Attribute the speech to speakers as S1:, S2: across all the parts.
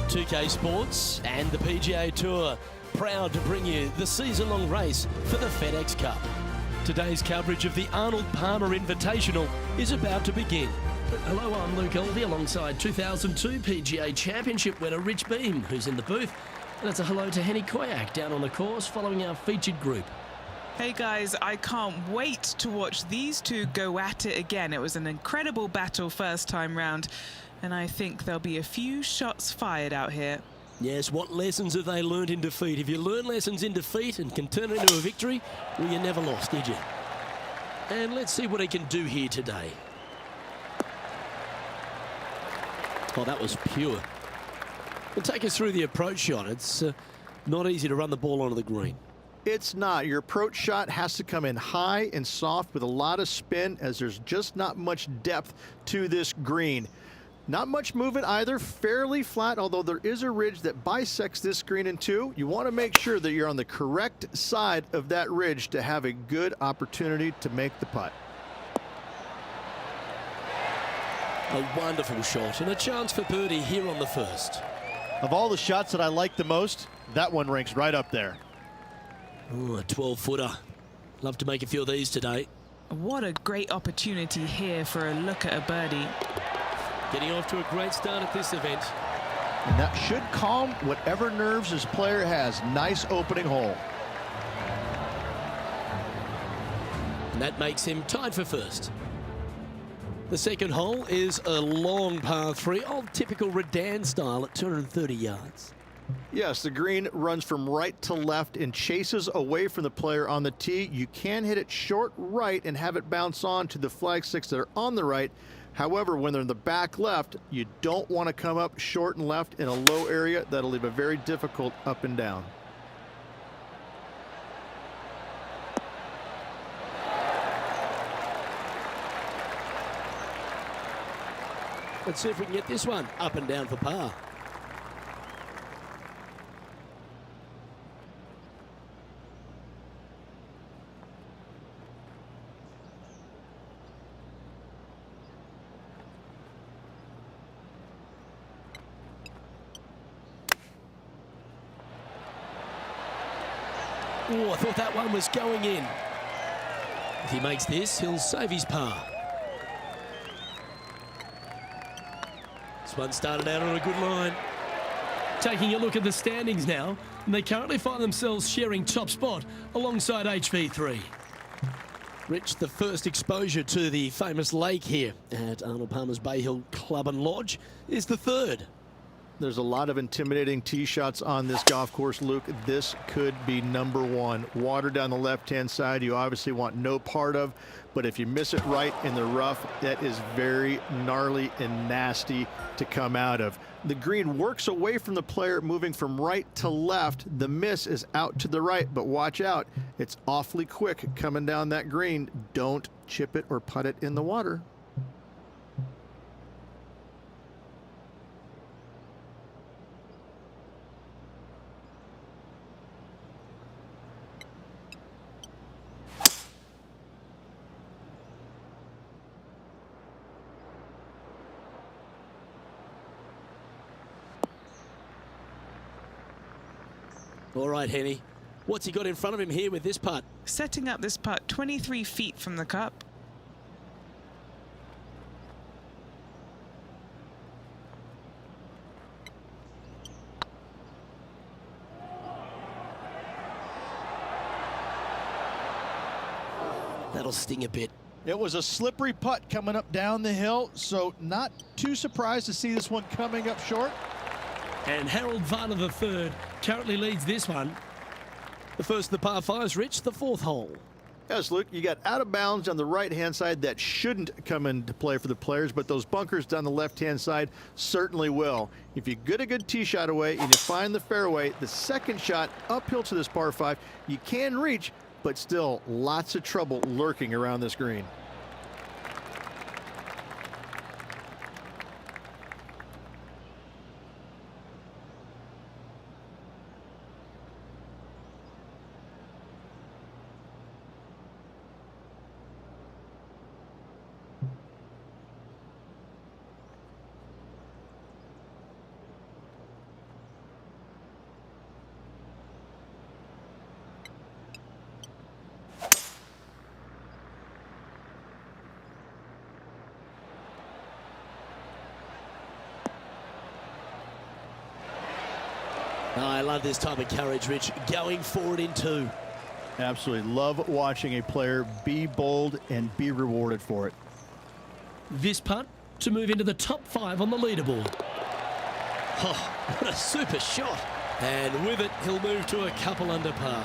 S1: 2K Sports and the PGA Tour, proud to bring you the season-long race for the FedEx Cup. Today's coverage of the Arnold Palmer Invitational is about to begin. Hello, I'm Luke Elvey alongside 2002 PGA Championship winner Rich Beam, who's in the booth. And it's a hello to Henny Koyak down on the course following our featured group.
S2: Hey guys, I can't wait to watch these two go at it again. It was an incredible battle first time round, and I think there'll be a few shots fired out here.
S1: Yes, what lessons have they learned in defeat? If you learn lessons in defeat and can turn it into a victory, well, you never lost, did you? And let's see what he can do here today. Oh, that was pure. Well, take us through the approach shot. It's not easy to run the ball onto the green.
S3: It's not. Your approach shot has to come in high and soft with a lot of spin, as there's just not much depth to this green. Not much movement either, fairly flat, although there is a ridge that bisects this green in two. You want to make sure that you're on the correct side of that ridge to have a good opportunity to make the putt.
S1: A wonderful shot and a chance for birdie here on the first.
S4: Of all the shots that I like the most, that one ranks right up there.
S1: Ooh, a 12-footer. Love to make a few of these today.
S2: What a great opportunity here for a look at a birdie.
S1: Getting off to a great start at this event.
S4: And that should calm whatever nerves his player has. Nice opening hole.
S1: And that makes him tied for first. The second hole is a long par 3, old typical Redan style at 230 yards.
S3: Yes, the green runs from right to left and chases away from the player on the tee. You can hit it short right and have it bounce on to the flag sticks that are on the right. However, when they're in the back left, you don't want to come up short and left in a low area. That'll leave a very difficult up and down.
S1: Let's see if we can get this one up and down for par. Oh, I thought that one was going in. If he makes this, he'll save his par. This one started out on a good line. Taking a look at the standings now, and they currently find themselves sharing top spot alongside HV3. Rich, the first exposure to the famous lake here at Arnold Palmer's Bay Hill Club and Lodge is the third.
S3: There's a lot of intimidating tee shots on this golf course, Luke. This could be number one. Water down the left-hand side, you obviously want no part of, but if you miss it right in the rough, that is very gnarly and nasty to come out of. The green works away from the player, moving from right to left. The miss is out to the right, but watch out. It's awfully quick coming down that green. Don't chip it or putt it in the water.
S1: All right, Henny. What's he got in front of him here with this putt?
S2: Setting up this putt 23 feet from the cup.
S1: That'll sting a bit.
S4: It was a slippery putt coming up down the hill, so not too surprised to see this one coming up short.
S1: And Harold Varner III currently leads this one. The first of the par 5s, Rich, the fourth hole.
S3: Yes, Luke, you got out of bounds on the right-hand side that shouldn't come into play for the players, but those bunkers down the left-hand side certainly will. If you get a good tee shot away and you find the fairway, the second shot uphill to this par 5, you can reach, but still lots of trouble lurking around this green.
S1: Oh, I love this type of courage, Rich. Going forward in two.
S3: Absolutely love watching a player be bold and be rewarded for it.
S1: This putt to move into the top 5 on the leaderboard. Oh, what a super shot. And with it, he'll move to a couple under par.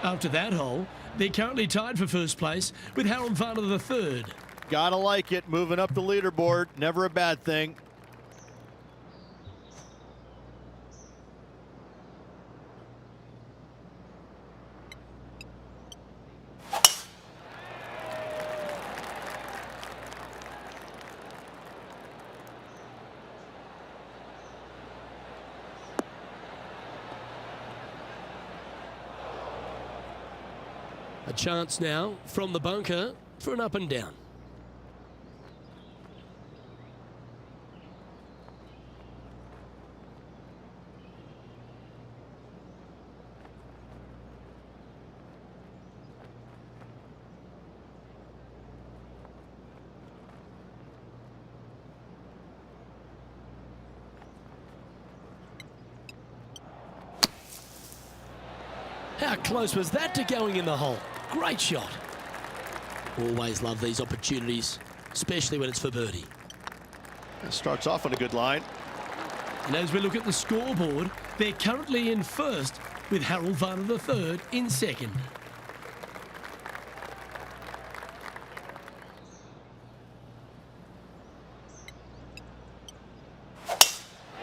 S1: After that hole, they're currently tied for first place with Harold Varner the third.
S3: Gotta like it, moving up the leaderboard, never a bad thing.
S1: A chance now from the bunker for an up and down. How close was that to going in the hole? Great shot. Always love these opportunities, especially when it's for birdie.
S3: Starts off on a good line.
S1: And as we look at the scoreboard, they're currently in first with Harold Varner the third in second.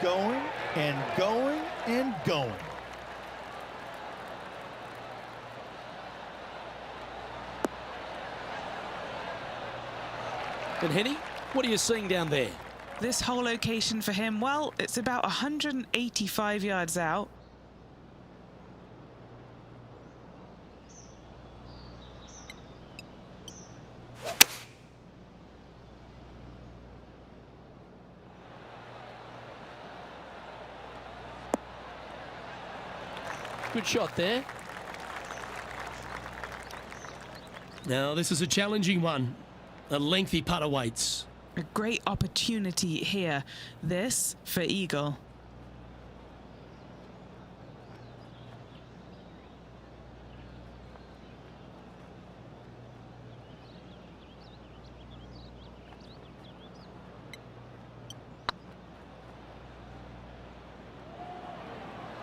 S3: Going and going and going.
S1: And Henny, what are you seeing down there?
S2: This whole location for him, well, it's about 185 yards out.
S1: Good shot there. Now this is a challenging one. A lengthy putt awaits.
S2: A great opportunity here. This for eagle.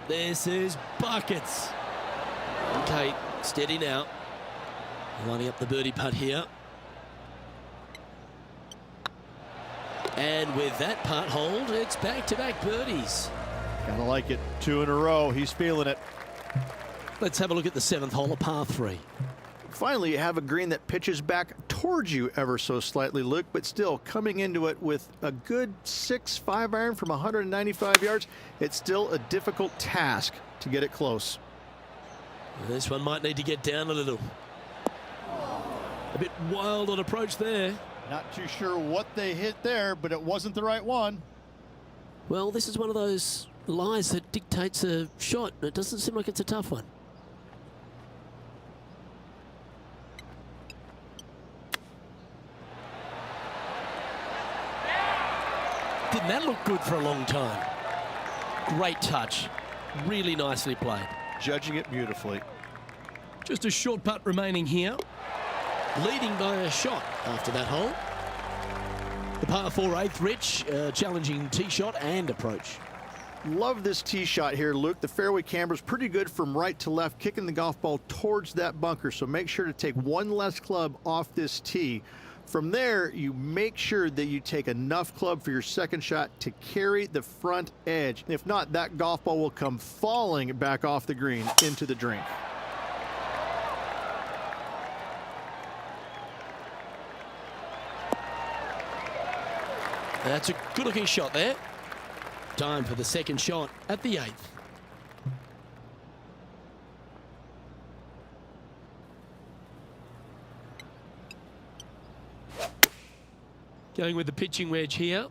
S1: This is buckets. Okay, steady now. Lining up the birdie putt here. And with that putt hold, it's back-to-back birdies.
S3: Gotta like it. 2 in a row. He's feeling it.
S1: Let's have a look at the 7th hole of par 3.
S3: Finally, you have a green that pitches back towards you ever so slightly, Luke, but still coming into it with a good 6-5 iron from 195 yards. It's still a difficult task to get it close.
S1: This one might need to get down a little. A bit wild on approach there.
S4: Not too sure what they hit there, but it wasn't the right one.
S1: Well, this is one of those lies that dictates a shot. It doesn't seem like it's a tough one. Didn't that look good for a long time? Great touch. Really nicely played.
S3: Judging it beautifully.
S1: Just a short putt remaining here. Leading by a shot after that hole. The par 4 8th, Rich, challenging tee shot and approach.
S3: Love this tee shot here, Luke. The fairway camber is pretty good from right to left, kicking the golf ball towards that bunker. So make sure to take one less club off this tee. From there, you make sure that you take enough club for your second shot to carry the front edge. If not, that golf ball will come falling back off the green into the drink.
S1: That's a good-looking shot there. Time for the second shot at the 8th. Going with the pitching wedge here.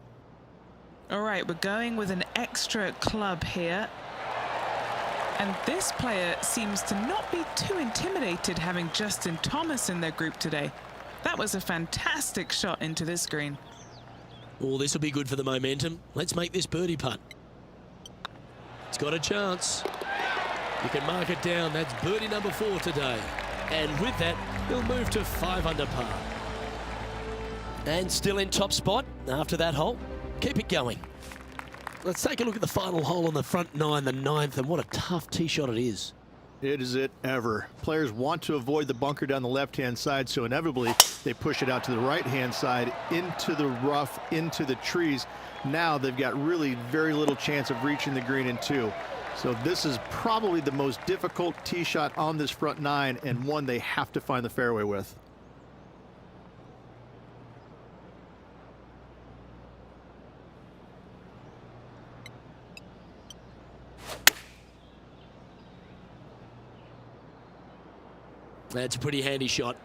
S2: All right, we're going with an extra club here. And this player seems to not be too intimidated having Justin Thomas in their group today. That was a fantastic shot into this green.
S1: Oh, this will be good for the momentum. Let's make this birdie putt. It's got a chance. You can mark it down. That's birdie number 4 today. And with that, he'll move to 5 under par. And still in top spot after that hole. Keep it going. Let's take a look at the final hole on the front 9, the 9th, and what a tough tee shot it is.
S3: It is it ever. Players want to avoid the bunker down the left-hand side, so inevitably they push it out to the right-hand side, into the rough, into the trees. Now they've got really very little chance of reaching the green in 2. So this is probably the most difficult tee shot on this front 9, and one they have to find the fairway with.
S1: That's a pretty handy shot.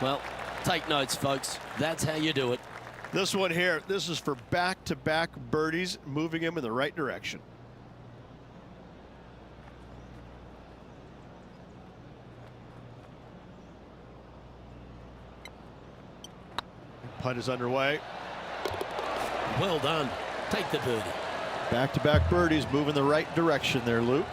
S1: Well, take notes, folks. That's how you do it.
S4: This one here, this is for back-to-back birdies, moving him in the right direction. Putt is underway.
S1: Well done. Take the birdie.
S4: Back-to-back birdies, moving the right direction there, Luke.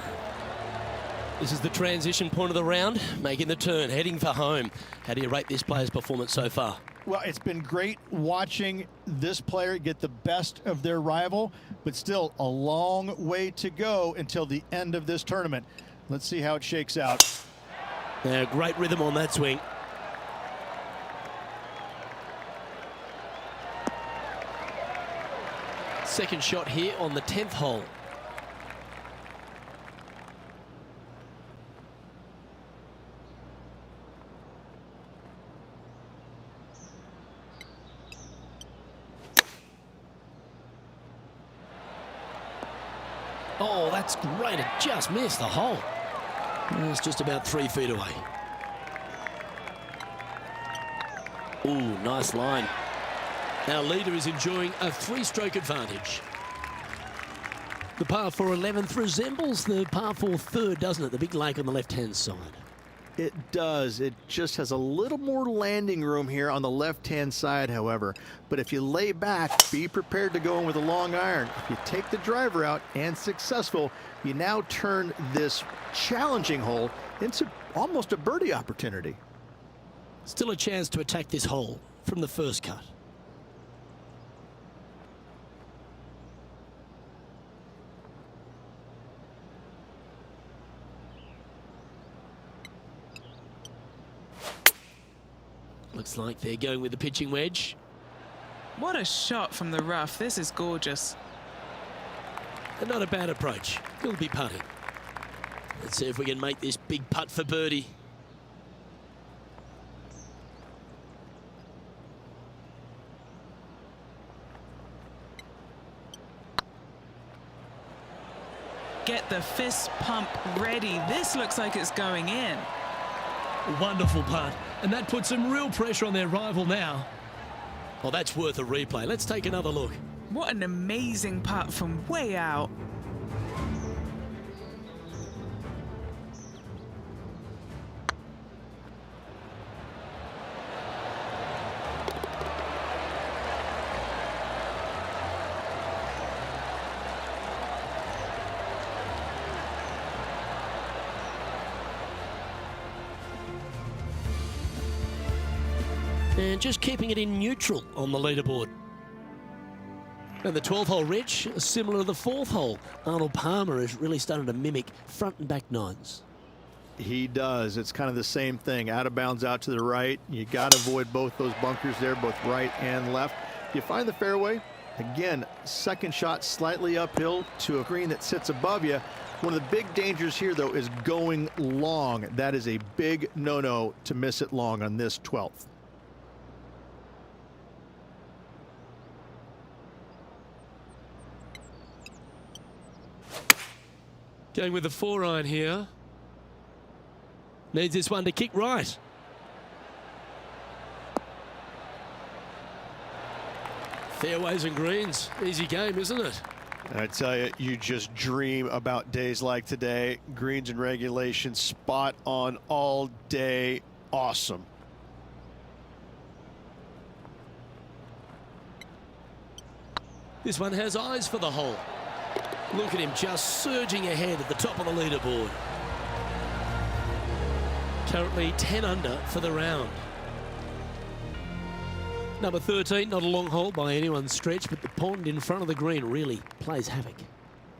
S1: This is the transition point of the round, making the turn, heading for home. How do you rate this player's performance so far?
S4: Well, it's been great watching this player get the best of their rival, but still a long way to go until the end of this tournament. Let's see how it shakes out.
S1: Great rhythm on that swing. Second shot here on the 10th hole. Oh, that's great. It just missed the hole. It's just about 3 feet away. Ooh, nice line. Our leader is enjoying a 3-stroke advantage. The par 4 11th resembles the par 4 3rd, doesn't it? The big lake on the left-hand side.
S3: It does. It just has a little more landing room here on the left-hand side, however. But if you lay back, be prepared to go in with a long iron. If you take the driver out and successful, you now turn this challenging hole into almost a birdie opportunity.
S1: Still a chance to attack this hole from the first cut. Looks like they're going with the pitching wedge.
S2: What a shot from the rough. This is gorgeous.
S1: And not a bad approach. He'll be putting. Let's see if we can make this big putt for birdie.
S2: Get the fist pump ready. This looks like it's going in.
S1: Wonderful putt. And that puts some real pressure on their rival now. Well, that's worth a replay. Let's take another look.
S2: What an amazing putt from way out.
S1: And just keeping it in neutral on the leaderboard. And the 12th hole, Rich, similar to the 4th hole. Arnold Palmer is really starting to mimic front and back nines.
S3: He does. It's kind of the same thing. Out of bounds out to the right. You got to avoid both those bunkers there, both right and left. You find the fairway. Again, second shot slightly uphill to a green that sits above you. One of the big dangers here, though, is going long. That is a big no-no to miss it long on this 12th.
S1: Going with the 4-iron here. Needs this one to kick right. Fairways and greens. Easy game, isn't it?
S4: I tell you, you just dream about days like today. Greens and regulation, spot on all day. Awesome.
S1: This one has eyes for the hole. Look at him just surging ahead at the top of the leaderboard. Currently 10 under for the round. Number 13, not a long hole by anyone's stretch, but the pond in front of the green really plays havoc.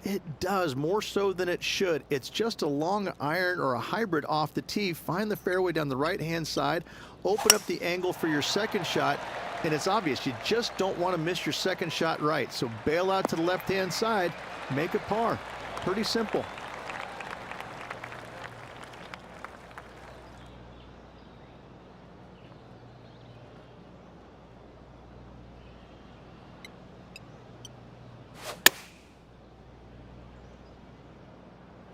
S3: It does, more so than it should. It's just a long iron or a hybrid off the tee. Find the fairway down the right-hand side, open up the angle for your second shot, and it's obvious you just don't want to miss your second shot right. So bail out to the left-hand side, make a par. Pretty simple.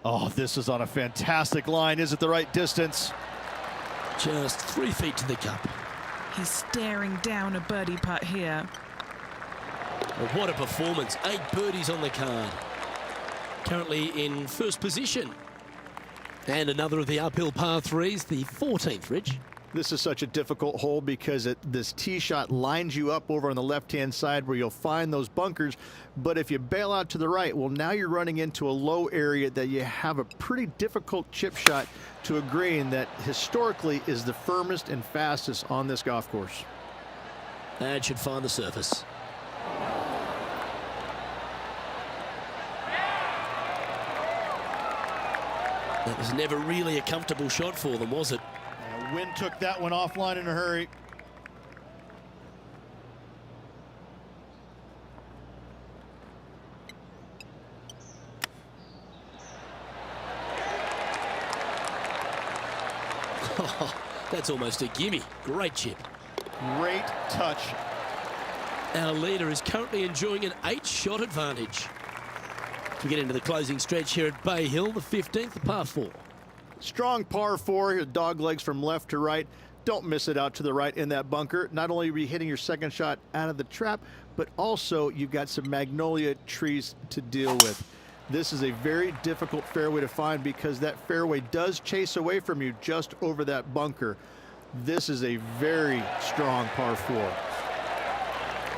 S4: Oh, this is on a fantastic line. Is it the right distance?
S1: Just 3 feet to the cup.
S2: He's staring down a birdie putt here.
S1: Well, what a performance. 8 birdies on the card. Currently in first position. And another of the uphill par 3s, the 14th, Rich.
S3: This is such a difficult hole because this tee shot lines you up over on the left-hand side where you'll find those bunkers. But if you bail out to the right, well, now you're running into a low area that you have a pretty difficult chip shot to a green that historically is the firmest and fastest on this golf course.
S1: That should find the surface. That was never really a comfortable shot for them, was it?
S4: Wind took that one offline in a hurry.
S1: Oh, that's almost a gimme. Great chip.
S4: Great touch.
S1: Our leader is currently enjoying an 8-shot advantage. We get into the closing stretch here at Bay Hill, the 15th, the par 4.
S3: Strong par 4, dog legs from left to right. Don't miss it out to the right in that bunker. Not only are you hitting your second shot out of the trap, but also you've got some magnolia trees to deal with. This is a very difficult fairway to find because that fairway does chase away from you just over that bunker. This is a very strong par 4.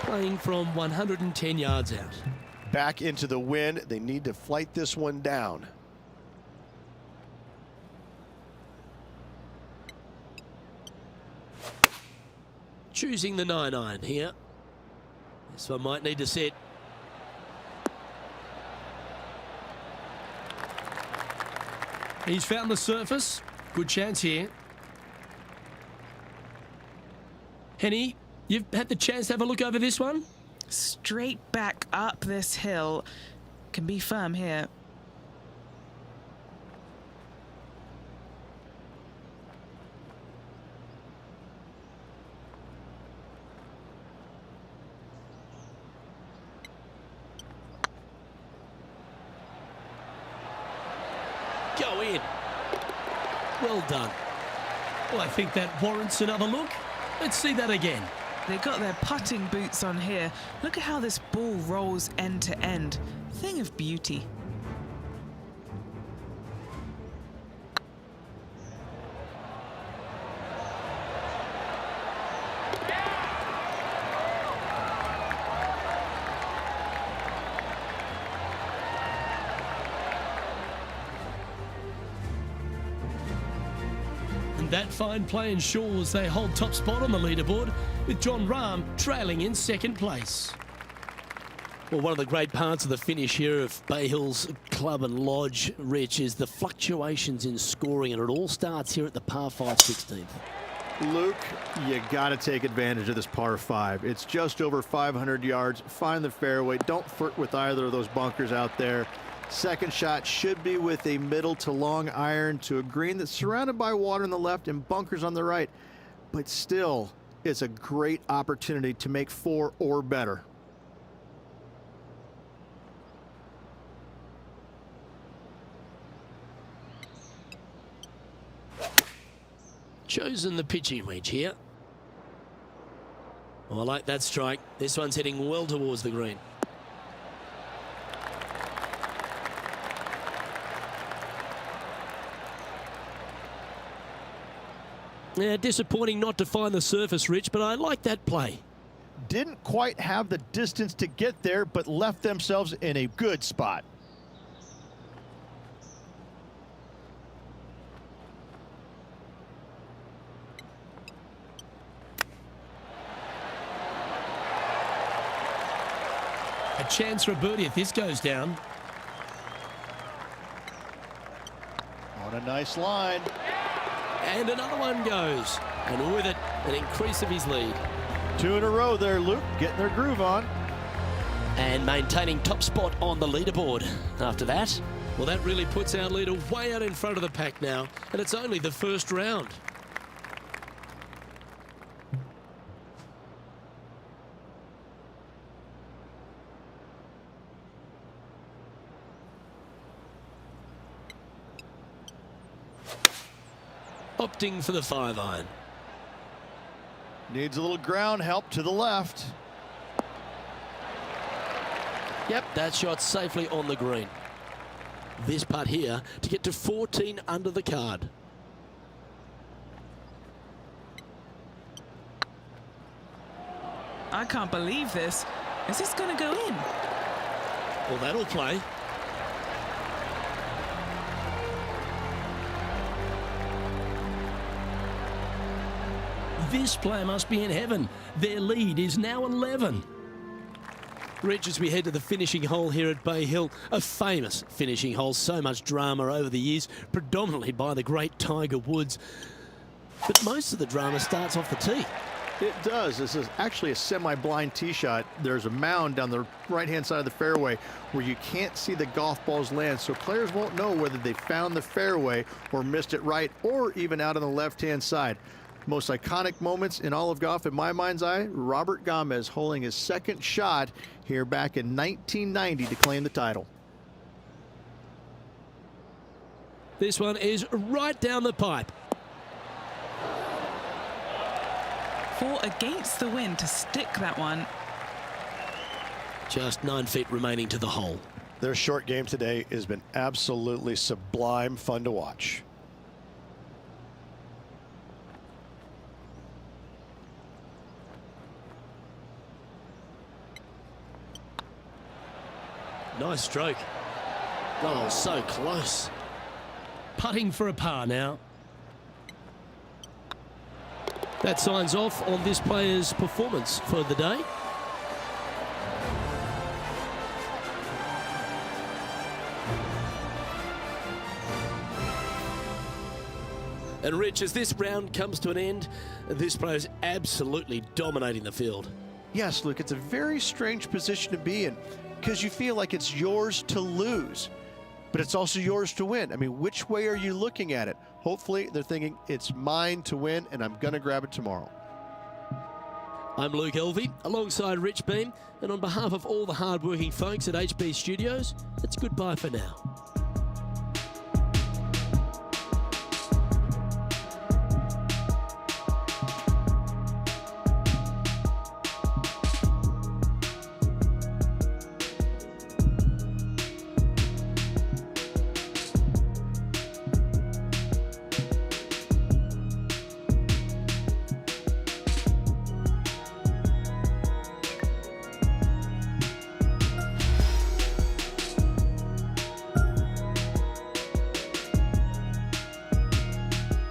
S1: Playing from 110 yards out.
S5: Back into the wind. They need to flight this one down.
S1: Choosing the 9-iron here. This one might need to set. He's found the surface. Good chance here. Henny, you've had the chance to have a look over this one?
S2: Straight back up this hill. Can be firm here.
S1: Go in. Well done. Well, I think that warrants another look. Let's see that again.
S2: They got their putting boots on here. Look at how this ball rolls end to end. Thing of beauty.
S1: And that fine play ensures they hold top spot on the leaderboard, with John Rahm trailing in second place. Well, one of the great parts of the finish here of Bay Hill's Club and Lodge, Rich, is the fluctuations in scoring, and it all starts here at the par 5 16th.
S3: Luke, you got to take advantage of this par 5. It's just over 500 yards. Find the fairway. Don't flirt with either of those bunkers out there. Second shot should be with a middle to long iron to a green that's surrounded by water on the left and bunkers on the right. But still, it's a great opportunity to make 4 or better.
S1: Chosen the pitching wedge here. Oh, I like that strike. This one's heading well towards the green. Yeah, disappointing not to find the surface, Rich, but I like that play.
S4: didn't quite have the distance to get there, but left themselves in a good spot.
S1: A chance for a birdie if this goes down.
S4: On a nice line.
S1: And another one goes. And with it, an increase of his lead.
S4: 2 in a row there, Luke, getting their groove on.
S1: And maintaining top spot on the leaderboard. After that, well, that really puts our leader way out in front of the pack now. And it's only the first round. Opting for the 5-iron.
S4: Needs a little ground help to the left.
S1: Yep, that shot safely on the green. This putt here to get to 14 under the card.
S2: I can't believe this. Is this going to go in?
S1: Well, that'll play. This player must be in heaven. Their lead is now 11. Rich, as we head to the finishing hole here at Bay Hill, a famous finishing hole, so much drama over the years, predominantly by the great Tiger Woods. But most of the drama starts off the tee.
S3: It does. This is actually a semi-blind tee shot. There's a mound down the right-hand side of the fairway where you can't see the golf balls land, so players won't know whether they found the fairway or missed it right or even out on the left-hand side. Most iconic moments in all of golf, in my mind's eye, Robert Gomez holding his second shot here back in 1990 to claim the title.
S1: This one is right down the pipe.
S2: 4 against the wind to stick that one.
S1: Just 9 feet remaining to the hole.
S5: Their short game today has been absolutely sublime fun to watch.
S1: Nice stroke. Oh, so close. Putting for a par now. That signs off on this player's performance for the day. And Rich, as this round comes to an end, this player is absolutely dominating the field.
S5: Yes, Luke, it's a very strange position to be in because you feel like it's yours to lose, but it's also yours to win. I mean, which way are you looking at it? Hopefully, they're thinking it's mine to win, and I'm going to grab it tomorrow.
S1: I'm Luke Elvey, alongside Rich Beam, and on behalf of all the hard-working folks at HB Studios, it's goodbye for now.